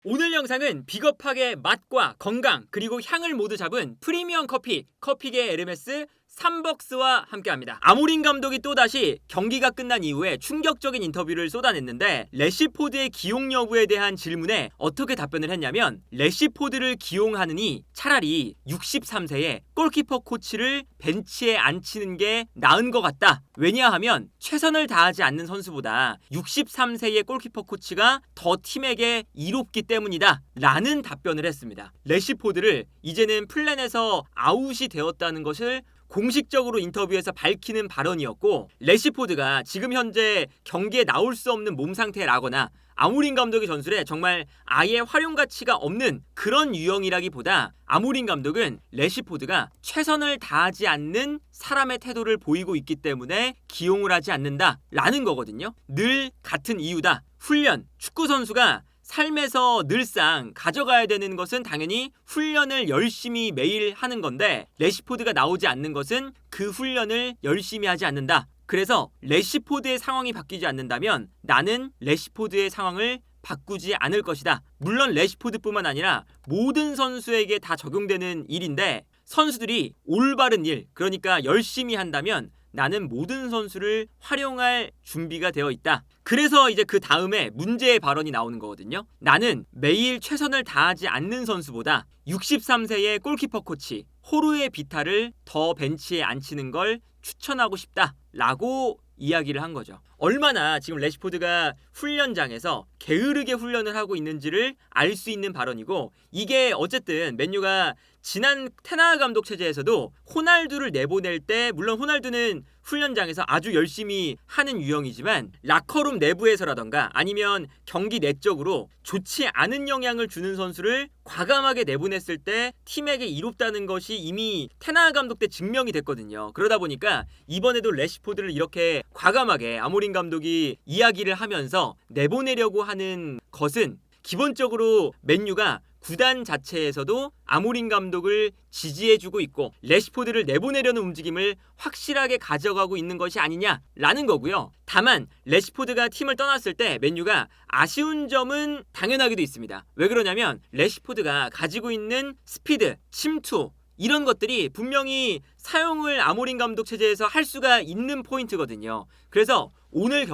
오늘 영상은 비겁하게 맛과 건강 그리고 향을 모두 잡은 프리미엄 커피 커피계 에르메스 3벅스와 함께합니다. 아모린 감독이 또다시 경기가 끝난 이후에 충격적인 인터뷰를 쏟아냈는데 래시포드의 기용 여부에 대한 질문에 어떻게 답변을 했냐면 래시포드를 기용하느니 차라리 63세의 골키퍼 코치를 벤치에 앉히는 게 나은 것 같다. 왜냐하면 최선을 다하지 않는 선수보다 63세의 골키퍼 코치가 더 팀에게 이롭기 때문이다 라는 답변을 했습니다. 래시포드를 이제는 플랜에서 아웃이 되었다는 것을 공식적으로 인터뷰에서 밝히는 발언이었고, 래시포드가 지금 현재 경기에 나올 수 없는 몸 상태라거나 아모린 감독의 전술에 정말 아예 활용 가치가 없는 그런 유형이라기보다 아모린 감독은 래시포드가 최선을 다하지 않는 사람의 태도를 보이고 있기 때문에 기용을 하지 않는다라는 거거든요. 늘 같은 이유다. 훈련, 축구 선수가 삶에서 늘상 가져가야 되는 것은 당연히 훈련을 열심히 매일 하는 건데, 래시포드가 나오지 않는 것은 그 훈련을 열심히 하지 않는다. 그래서 래시포드의 상황이 바뀌지 않는다면 나는 래시포드의 상황을 바꾸지 않을 것이다. 물론 래시포드뿐만 아니라 모든 선수에게 다 적용되는 일인데, 선수들이 올바른 일, 그러니까 열심히 한다면 나는 모든 선수를 활용할 준비가 되어 있다. 그래서 이제 그 다음에 문제의 발언이 나오는 거거든요. 나는 매일 최선을 다하지 않는 선수보다 63세의 골키퍼 코치 호르헤 비타를 더 벤치에 앉히는 걸 추천하고 싶다 라고 이야기를 한 거죠. 얼마나 지금 래시포드가 훈련장에서 게으르게 훈련을 하고 있는지를 알 수 있는 발언이고, 이게 어쨌든 맨유가 지난 테나하 감독 체제에서도 호날두를 내보낼 때, 물론 호날두는 훈련장에서 아주 열심히 하는 유형이지만 라커룸 내부에서라던가 아니면 경기 내적으로 좋지 않은 영향을 주는 선수를 과감하게 내보냈을 때 팀에게 이롭다는 것이 이미 테나하 감독 때 증명이 됐거든요. 그러다 보니까 이번에도 래시포드를 이렇게 과감하게 아모린 감독이 이야기를 하면서 내보내려고 하는 것은 기본적으로 맨유가 구단 자체에서도 아모린 감독을 지지해주고 있고 래시포드를 내보내려는 움직임을 확실하게 가져가고 있는 것이 아니냐라는 거고요. 다만 래시포드가 팀을 떠났을 때 맨유가 아쉬운 점은 당연하게도 있습니다. 왜 그러냐면 래시포드가 가지고 있는 스피드, 침투 이런 것들이 분명히 사용을 아모린 감독 체제에서 할 수가 있는 포인트거든요. 그래서 오늘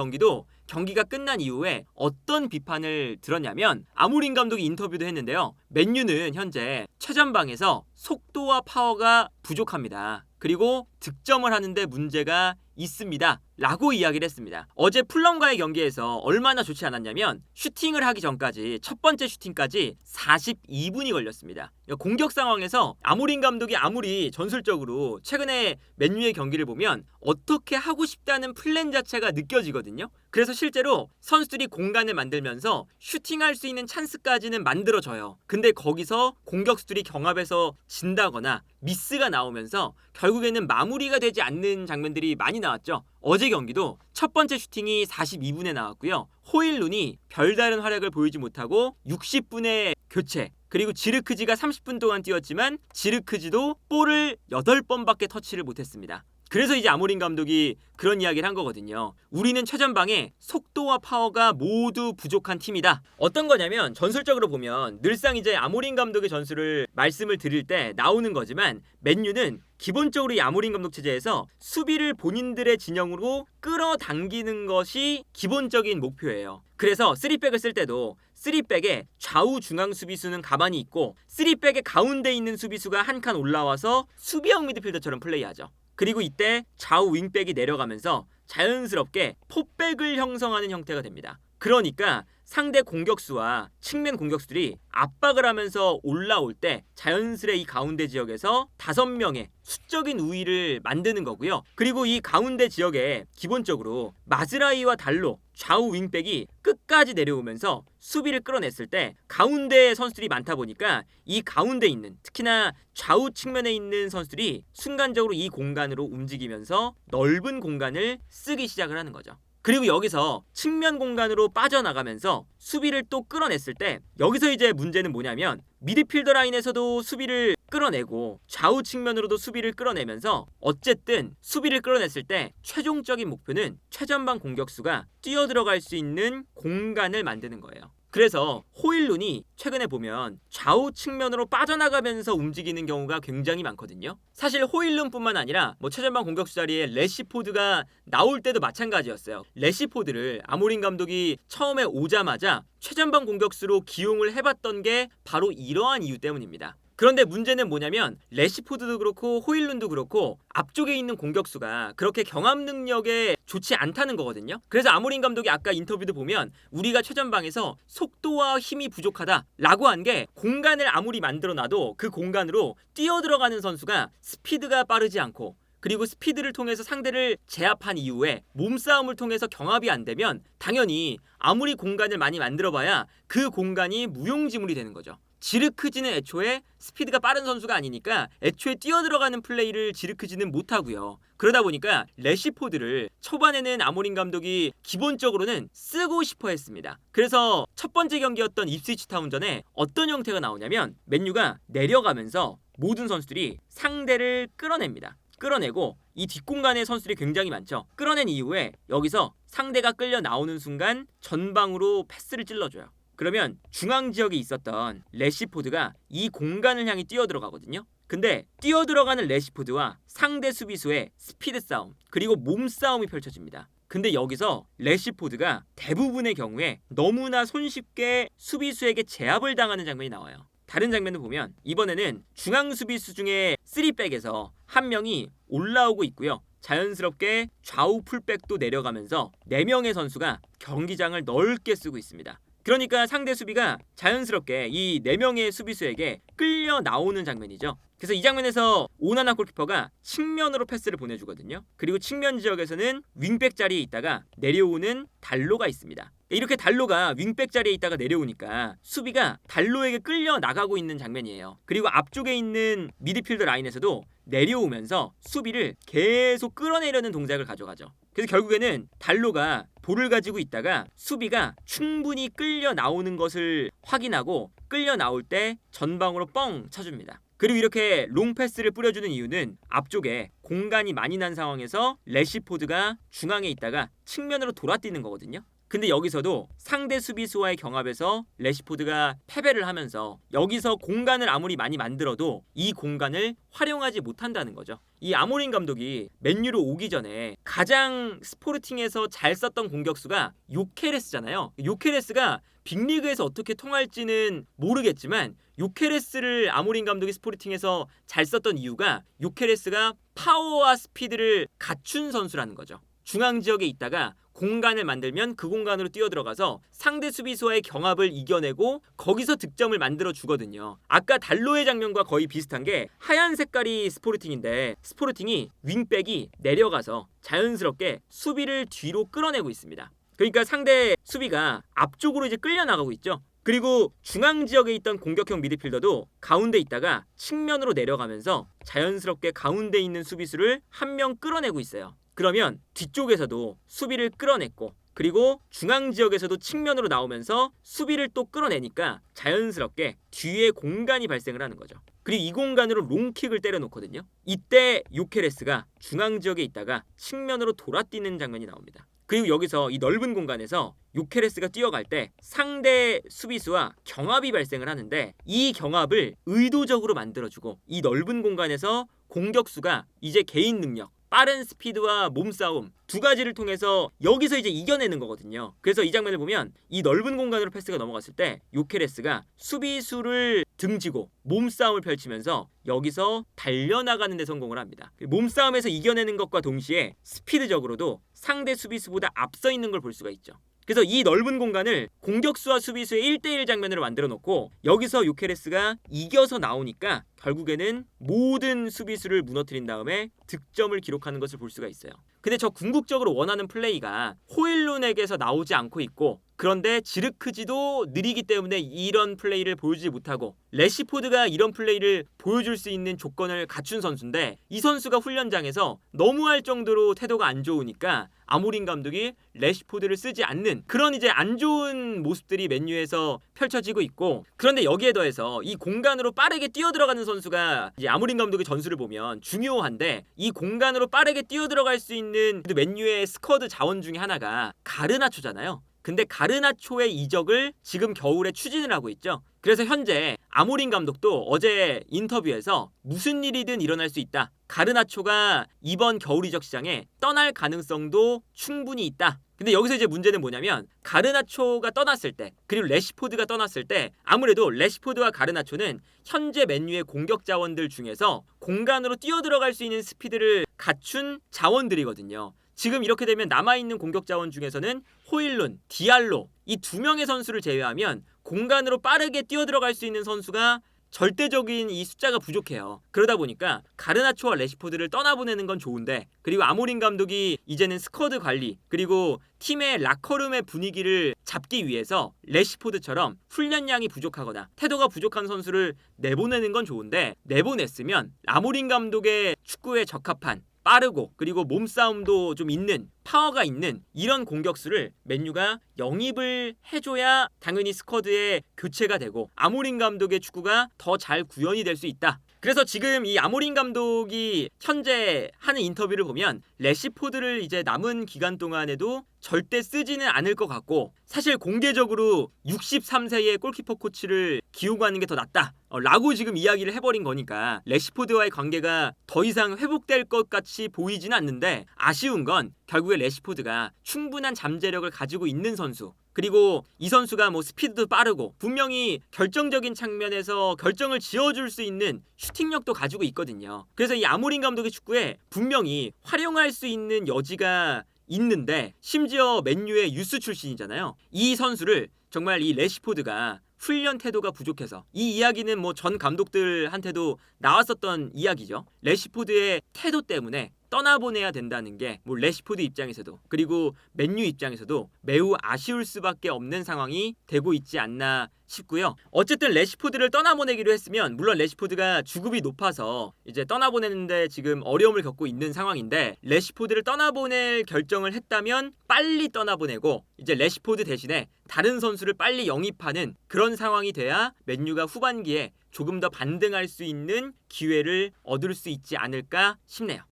경기가 끝난 이후에 어떤 비판을 들었냐면 아모린 감독이 인터뷰도 했는데요. 맨유는 현재 최전방에서 속도와 파워가 부족합니다. 그리고 득점을 하는데 문제가 있습니다 라고 이야기를 했습니다. 어제 풀럼과의 경기에서 얼마나 좋지 않았냐면 슈팅을 하기 전까지, 첫 번째 슈팅까지 42분이 걸렸습니다. 공격 상황에서 아모린 감독이 아무리 전술적으로 최근에 맨유의 경기를 보면 어떻게 하고 싶다는 플랜 자체가 느껴지거든요. 그래서 실제로 선수들이 공간을 만들면서 슈팅할 수 있는 찬스까지는 만들어져요. 근데 거기서 공격수들이 경합에서 진다거나 미스가 나오면서 결국에는 마무리가 되지 않는 장면들이 많이 나왔죠. 어제 경기도 첫 번째 슈팅이 42분에 나왔고요. 호일룬이 별다른 활약을 보이지 못하고 60분에 교체, 그리고 지르크지가 30분 동안 뛰었지만 지르크지도 볼을 8번밖에 터치를 못했습니다. 그래서 이제 아모린 감독이 그런 이야기를 한 거거든요. 우리는 최전방에 속도와 파워가 모두 부족한 팀이다. 어떤 거냐면 전술적으로 보면 늘상 이제 아모린 감독의 전술을 말씀을 드릴 때 나오는 거지만 맨유는 기본적으로 이 아모린 감독 체제에서 수비를 본인들의 진영으로 끌어당기는 것이 기본적인 목표예요. 그래서 3백을 쓸 때도 3백의 좌우 중앙 수비수는 가만히 있고 3백의 가운데 있는 수비수가 한 칸 올라와서 수비형 미드필더처럼 플레이하죠. 그리고 이때 좌우 윙백이 내려가면서 자연스럽게 포백을 형성하는 형태가 됩니다. 그러니까 상대 공격수와 측면 공격수들이 압박을 하면서 올라올 때 자연스레 이 가운데 지역에서 5명의 수적인 우위를 만드는 거고요. 그리고 이 가운데 지역에 기본적으로 마즈라이와 달로 좌우 윙백이 끝까지 내려오면서 수비를 끌어냈을 때 가운데 선수들이 많다 보니까 이 가운데 있는, 특히나 좌우 측면에 있는 선수들이 순간적으로 이 공간으로 움직이면서 넓은 공간을 쓰기 시작을 하는 거죠. 그리고 여기서 측면 공간으로 빠져나가면서 수비를 또 끌어냈을 때, 여기서 이제 문제는 뭐냐면 미드필더 라인에서도 수비를 끌어내고 좌우 측면으로도 수비를 끌어내면서 어쨌든 수비를 끌어냈을 때 최종적인 목표는 최전방 공격수가 뛰어들어갈 수 있는 공간을 만드는 거예요. 그래서 호일룬이 최근에 보면 좌우 측면으로 빠져나가면서 움직이는 경우가 굉장히 많거든요. 사실 호일룬뿐만 아니라 최전방 공격수 자리에 래시포드가 나올 때도 마찬가지였어요. 래시포드를 아모린 감독이 처음에 오자마자 최전방 공격수로 기용을 해봤던 게 바로 이러한 이유 때문입니다. 그런데 문제는 뭐냐면 래시포드도 그렇고 호일룬도 그렇고 앞쪽에 있는 공격수가 그렇게 경합 능력에 좋지 않다는 거거든요. 그래서 아모린 감독이 아까 인터뷰도 보면 우리가 최전방에서 속도와 힘이 부족하다라고 한 게 공간을 아무리 만들어놔도 그 공간으로 뛰어들어가는 선수가 스피드가 빠르지 않고 그리고 스피드를 통해서 상대를 제압한 이후에 몸싸움을 통해서 경합이 안 되면 당연히 아무리 공간을 많이 만들어봐야 그 공간이 무용지물이 되는 거죠. 지르크지는 애초에 스피드가 빠른 선수가 아니니까 애초에 뛰어들어가는 플레이를 지르크지는 못하고요. 그러다 보니까 래시포드를 초반에는 아모린 감독이 기본적으로는 쓰고 싶어 했습니다. 그래서 첫 번째 경기였던 입스위치 타운전에 어떤 형태가 나오냐면 맨유가 내려가면서 모든 선수들이 상대를 끌어냅니다. 끌어내고 이 뒷공간에 선수들이 굉장히 많죠. 끌어낸 이후에 여기서 상대가 끌려 나오는 순간 전방으로 패스를 찔러줘요. 그러면 중앙 지역에 있었던 래시포드가 이 공간을 향해 뛰어들어가거든요. 근데 뛰어들어가는 래시포드와 상대 수비수의 스피드 싸움 그리고 몸싸움이 펼쳐집니다. 근데 여기서 래시포드가 대부분의 경우에 너무나 손쉽게 수비수에게 제압을 당하는 장면이 나와요. 다른 장면을 보면 이번에는 중앙 수비수 중에 3백에서 한 명이 올라오고 있고요. 자연스럽게 좌우 풀백도 내려가면서 4명의 선수가 경기장을 넓게 쓰고 있습니다. 그러니까 상대 수비가 자연스럽게 이 4명의 수비수에게 끌려 나오는 장면이죠. 그래서 이 장면에서 오나나 골키퍼가 측면으로 패스를 보내주거든요. 그리고 측면 지역에서는 윙백 자리에 있다가 내려오는 달로가 있습니다. 이렇게 달로가 윙백 자리에 있다가 내려오니까 수비가 달로에게 끌려 나가고 있는 장면이에요. 그리고 앞쪽에 있는 미드필더 라인에서도 내려오면서 수비를 계속 끌어내려는 동작을 가져가죠. 그래서 결국에는 달로가 볼을 가지고 있다가 수비가 충분히 끌려 나오는 것을 확인하고 끌려 나올 때 전방으로 뻥 쳐줍니다. 그리고 이렇게 롱패스를 뿌려주는 이유는 앞쪽에 공간이 많이 난 상황에서 래시포드가 중앙에 있다가 측면으로 돌아뛰는 거거든요. 근데 여기서도 상대 수비수와의 경합에서 래시포드가 패배를 하면서 여기서 공간을 아무리 많이 만들어도 이 공간을 활용하지 못한다는 거죠. 이 아모린 감독이 맨유로 오기 전에 가장 스포르팅에서 잘 썼던 공격수가 요케레스잖아요. 요케레스가 빅리그에서 어떻게 통할지는 모르겠지만 요케레스를 아모린 감독이 스포르팅에서 잘 썼던 이유가 요케레스가 파워와 스피드를 갖춘 선수라는 거죠. 중앙 지역에 있다가 공간을 만들면 그 공간으로 뛰어들어가서 상대 수비수와의 경합을 이겨내고 거기서 득점을 만들어 주거든요. 아까 달로의 장면과 거의 비슷한 게 하얀 색깔이 스포르팅인데 스포르팅이 윙백이 내려가서 자연스럽게 수비를 뒤로 끌어내고 있습니다. 그러니까 상대 수비가 앞쪽으로 이제 끌려 나가고 있죠. 그리고 중앙 지역에 있던 공격형 미드필더도 가운데 있다가 측면으로 내려가면서 자연스럽게 가운데 있는 수비수를 한 명 끌어내고 있어요. 그러면 뒤쪽에서도 수비를 끌어냈고 그리고 중앙 지역에서도 측면으로 나오면서 수비를 또 끌어내니까 자연스럽게 뒤에 공간이 발생을 하는 거죠. 그리고 이 공간으로 롱킥을 때려놓거든요. 이때 요케레스가 중앙 지역에 있다가 측면으로 돌아뛰는 장면이 나옵니다. 그리고 여기서 이 넓은 공간에서 요케레스가 뛰어갈 때 상대 수비수와 경합이 발생을 하는데 이 경합을 의도적으로 만들어주고 이 넓은 공간에서 공격수가 이제 개인 능력 빠른 스피드와 몸싸움 두 가지를 통해서 여기서 이제 이겨내는 거거든요. 그래서 이 장면을 보면 이 넓은 공간으로 패스가 넘어갔을 때 요케레스가 수비수를 등지고 몸싸움을 펼치면서 여기서 달려나가는 데 성공을 합니다. 몸싸움에서 이겨내는 것과 동시에 스피드적으로도 상대 수비수보다 앞서 있는 걸 볼 수가 있죠. 그래서 이 넓은 공간을 공격수와 수비수의 1대1 장면으로 만들어 놓고 여기서 요케레스가 이겨서 나오니까 결국에는 모든 수비수를 무너뜨린 다음에 득점을 기록하는 것을 볼 수가 있어요. 근데 저 궁극적으로 원하는 플레이가 호일룬에게서 나오지 않고 있고 그런데 지르크지도 느리기 때문에 이런 플레이를 보여주지 못하고 래시포드가 이런 플레이를 보여줄 수 있는 조건을 갖춘 선수인데 이 선수가 훈련장에서 너무할 정도로 태도가 안 좋으니까 아모린 감독이 래시포드를 쓰지 않는 그런 이제 안 좋은 모습들이 맨유에서 펼쳐지고 있고 그런데 여기에 더해서 이 공간으로 빠르게 뛰어들어가는 선수가 이제 아모린 감독의 전술을 보면 중요한데 이 공간으로 빠르게 뛰어들어갈 수 있는 맨유의 스쿼드 자원 중에 하나가 가르나초잖아요. 근데 가르나초의 이적을 지금 겨울에 추진을 하고 있죠. 그래서 현재 아모린 감독도 어제 인터뷰에서 무슨 일이든 일어날 수 있다. 가르나초가 이번 겨울 이적 시장에 떠날 가능성도 충분히 있다. 근데 여기서 이제 문제는 뭐냐면 가르나초가 떠났을 때 그리고 레시포드가 떠났을 때 아무래도 레시포드와 가르나초는 현재 맨유의 공격 자원들 중에서 공간으로 뛰어들어갈 수 있는 스피드를 갖춘 자원들이거든요. 지금 이렇게 되면 남아있는 공격 자원 중에서는 호일룬, 디알로 이 두 명의 선수를 제외하면 공간으로 빠르게 뛰어들어갈 수 있는 선수가 절대적인 이 숫자가 부족해요. 그러다 보니까 가르나초와 레시포드를 떠나보내는 건 좋은데 그리고 아모린 감독이 이제는 스쿼드 관리 그리고 팀의 라커룸의 분위기를 잡기 위해서 레시포드처럼 훈련량이 부족하거나 태도가 부족한 선수를 내보내는 건 좋은데 내보냈으면 아모린 감독의 축구에 적합한 빠르고 그리고 몸싸움도 좀 있는 파워가 있는 이런 공격수를 맨유가 영입을 해줘야 당연히 스쿼드에 교체가 되고 아모린 감독의 축구가 더 잘 구현이 될 수 있다. 그래서 지금 이 아모린 감독이 현재 하는 인터뷰를 보면 레시포드를 이제 남은 기간 동안에도 절대 쓰지는 않을 것 같고 사실 공개적으로 63세의 골키퍼 코치를 기우고 하는 게 더 낫다 라고 지금 이야기를 해버린 거니까 레시포드와의 관계가 더 이상 회복될 것 같이 보이지는 않는데 아쉬운 건 결국에 레시포드가 충분한 잠재력을 가지고 있는 선수 그리고 이 선수가 뭐 스피드도 빠르고 분명히 결정적인 장면에서 결정을 지어줄 수 있는 슈팅력도 가지고 있거든요. 그래서 이 아모린 감독의 축구에 분명히 활용할 수 있는 여지가 있는데 심지어 맨유의 유스 출신이잖아요. 이 선수를 정말 이 레시포드가 훈련 태도가 부족해서 이 이야기는 뭐 전 감독들한테도 나왔었던 이야기죠. 레시포드의 태도 때문에 떠나보내야 된다는 게 뭐 레시포드 입장에서도 그리고 맨유 입장에서도 매우 아쉬울 수밖에 없는 상황이 되고 있지 않나 싶고요. 어쨌든 레시포드를 떠나보내기로 했으면 물론 레시포드가 주급이 높아서 이제 떠나보내는데 지금 어려움을 겪고 있는 상황인데 레시포드를 떠나보낼 결정을 했다면 빨리 떠나보내고 이제 레시포드 대신에 다른 선수를 빨리 영입하는 그런 상황이 돼야 맨유가 후반기에 조금 더 반등할 수 있는 기회를 얻을 수 있지 않을까 싶네요.